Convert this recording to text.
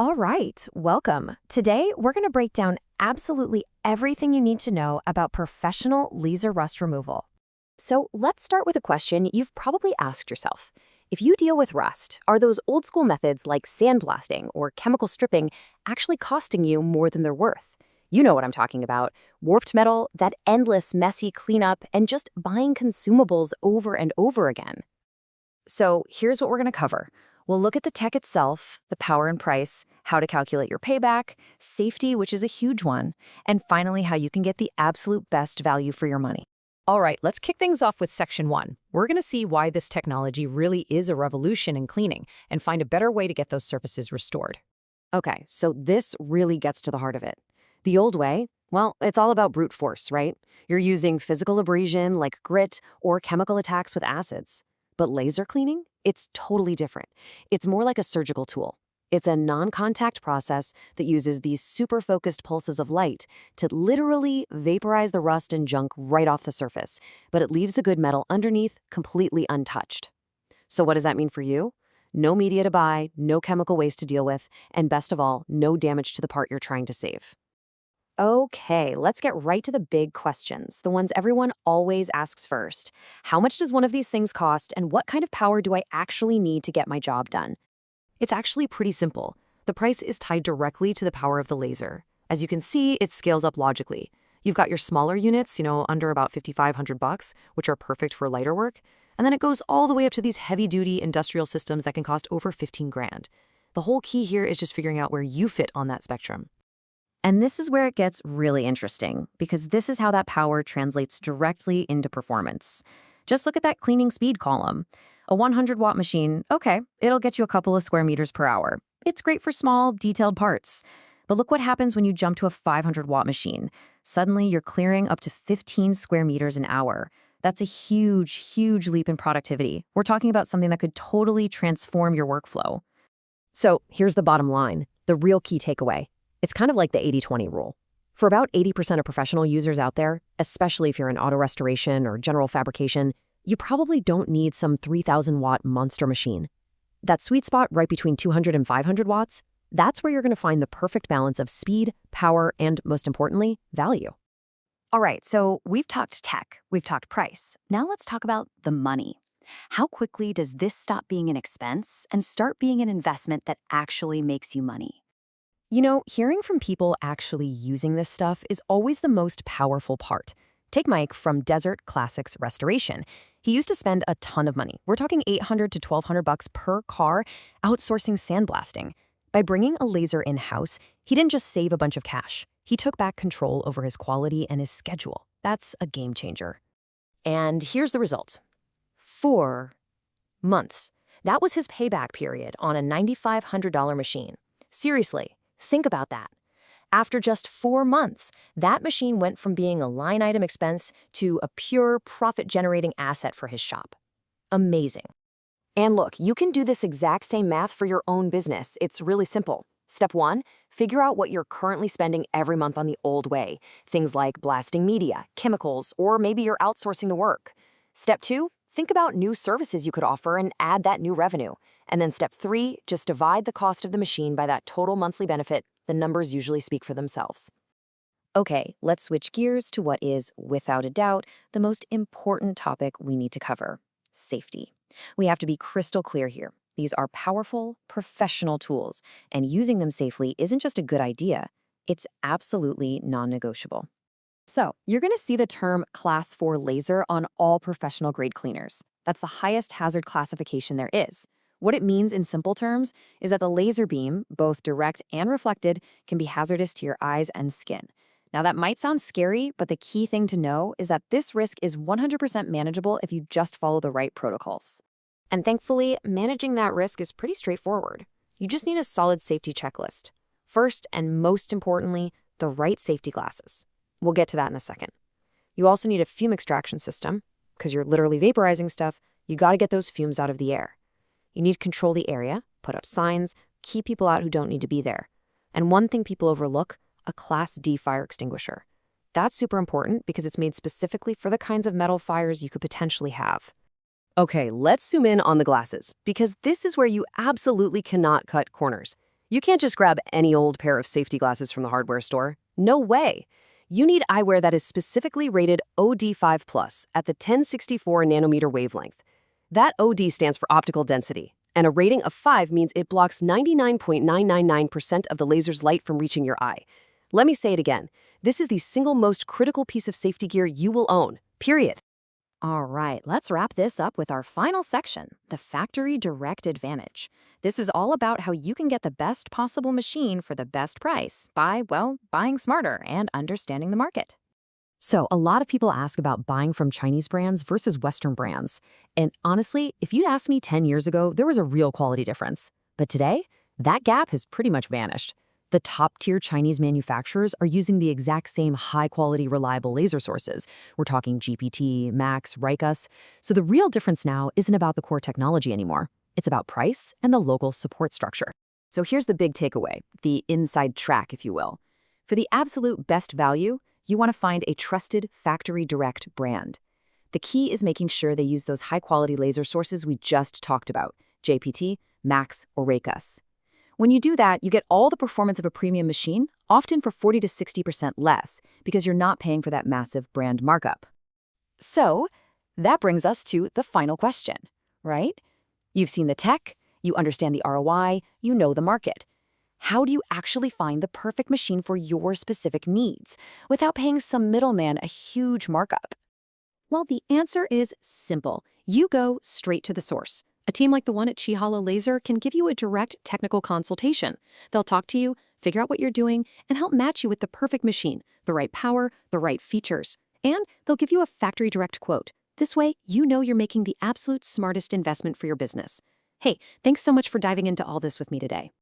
All right, welcome. Today, we're going to break down absolutely everything you need to know about professional laser rust removal. So let's start with a question you've probably asked yourself. If you deal with rust, are those old school methods like sandblasting or chemical stripping actually costing you more than they're worth? You know what I'm talking about. Warped metal, that endless messy cleanup, and just buying consumables over and over again. So here's what we're going to cover. We'll look at the tech itself, the power and price, how to calculate your payback, safety, which is a huge one, and finally how you can get the absolute best value for your money. All right, let's kick things off with Section 1. We're going to see why this technology really is a revolution in cleaning and find a better way to get those surfaces restored. Okay, so this really gets to the heart of it. The old way, well, it's all about brute force, right? You're using physical abrasion like grit or chemical attacks with acids. But laser cleaning? It's totally different. It's more like a surgical tool. It's a non-contact process that uses these super focused pulses of light to literally vaporize the rust and junk right off the surface, but it leaves the good metal underneath completely untouched. So what does that mean for you? No media to buy, no chemical waste to deal with, and best of all, no damage to the part you're trying to save. Okay, let's get right to the big questions, the ones everyone always asks first. How much does one of these things cost, and what kind of power do I actually need to get my job done? It's actually pretty simple. The price is tied directly to the power of the laser. As you can see, it scales up logically. You've got your smaller units, under about $5,500, which are perfect for lighter work, and then it goes all the way up to these heavy-duty industrial systems that can cost over 15 grand. The whole key here is just figuring out where you fit on that spectrum. And this is where it gets really interesting, because this is how that power translates directly into performance. Just look at that cleaning speed column. A 100-watt machine, okay, it'll get you a couple of square meters per hour. It's great for small, detailed parts. But look what happens when you jump to a 500-watt machine. Suddenly, you're clearing up to 15 square meters an hour. That's a huge, huge leap in productivity. We're talking about something that could totally transform your workflow. So here's the bottom line, the real key takeaway. It's kind of like the 80-20 rule. For about 80% of professional users out there, especially if you're in auto restoration or general fabrication, you probably don't need some 3,000-watt monster machine. That sweet spot right between 200 and 500 watts, that's where you're going to find the perfect balance of speed, power, and, most importantly, value. All right, so we've talked tech, we've talked price. Now let's talk about the money. How quickly does this stop being an expense and start being an investment that actually makes you money? Hearing from people actually using this stuff is always the most powerful part. Take Mike from Desert Classics Restoration. He used to spend a ton of money. We're talking $800 to $1,200 per car outsourcing sandblasting. By bringing a laser in-house, he didn't just save a bunch of cash. He took back control over his quality and his schedule. That's a game changer. And here's the result. 4 months. That was his payback period on a $9,500 machine. Seriously. Think about that. After just 4 months, that machine went from being a line item expense to a pure profit-generating asset for his shop. Amazing. And look, you can do this exact same math for your own business. It's really simple. Step 1, figure out what you're currently spending every month on the old way. Things like blasting media, chemicals, or maybe you're outsourcing the work. Step 2, think about new services you could offer and add that new revenue. And then step 3, just divide the cost of the machine by that total monthly benefit. The numbers usually speak for themselves. Okay, let's switch gears to what is, without a doubt, the most important topic we need to cover: safety. We have to be crystal clear here. These are powerful, professional tools, and using them safely isn't just a good idea, it's absolutely non-negotiable. So, you're going to see the term Class 4 laser on all professional-grade cleaners. That's the highest hazard classification there is. What it means in simple terms is that the laser beam, both direct and reflected, can be hazardous to your eyes and skin. Now, that might sound scary, but the key thing to know is that this risk is 100% manageable if you just follow the right protocols. And thankfully, managing that risk is pretty straightforward. You just need a solid safety checklist. First, and most importantly, the right safety glasses. We'll get to that in a second. You also need a fume extraction system. Because you're literally vaporizing stuff, you got to get those fumes out of the air. You need to control the area, put up signs, keep people out who don't need to be there. And one thing people overlook, a Class D fire extinguisher. That's super important because it's made specifically for the kinds of metal fires you could potentially have. Okay, let's zoom in on the glasses, because this is where you absolutely cannot cut corners. You can't just grab any old pair of safety glasses from the hardware store. No way. You need eyewear that is specifically rated OD5+ at the 1064 nanometer wavelength. That OD stands for optical density, and a rating of 5 means it blocks 99.999% of the laser's light from reaching your eye. Let me say it again. This is the single most critical piece of safety gear you will own, period. All right, let's wrap this up with our final section, the Factory Direct Advantage. This is all about how you can get the best possible machine for the best price by, well, buying smarter and understanding the market. So, a lot of people ask about buying from Chinese brands versus Western brands. And honestly, if you'd asked me 10 years ago, there was a real quality difference. But today, that gap has pretty much vanished. The top-tier Chinese manufacturers are using the exact same high-quality, reliable laser sources. We're talking GPT, Max, Raycus. So the real difference now isn't about the core technology anymore. It's about price and the local support structure. So here's the big takeaway, the inside track, if you will. For the absolute best value, you want to find a trusted factory direct brand. The key is making sure they use those high-quality laser sources we just talked about, JPT, Max, or Raycus. When you do that, you get all the performance of a premium machine, often for 40 to 60% less, because you're not paying for that massive brand markup. So, that brings us to the final question, right? You've seen the tech, you understand the ROI, you know the market. How do you actually find the perfect machine for your specific needs without paying some middleman a huge markup? Well, the answer is simple. You go straight to the source. A team like the one at Chihalo Laser can give you a direct technical consultation. They'll talk to you, figure out what you're doing, and help match you with the perfect machine, the right power, the right features. And they'll give you a factory direct quote. This way, you know you're making the absolute smartest investment for your business. Hey, thanks so much for diving into all this with me today.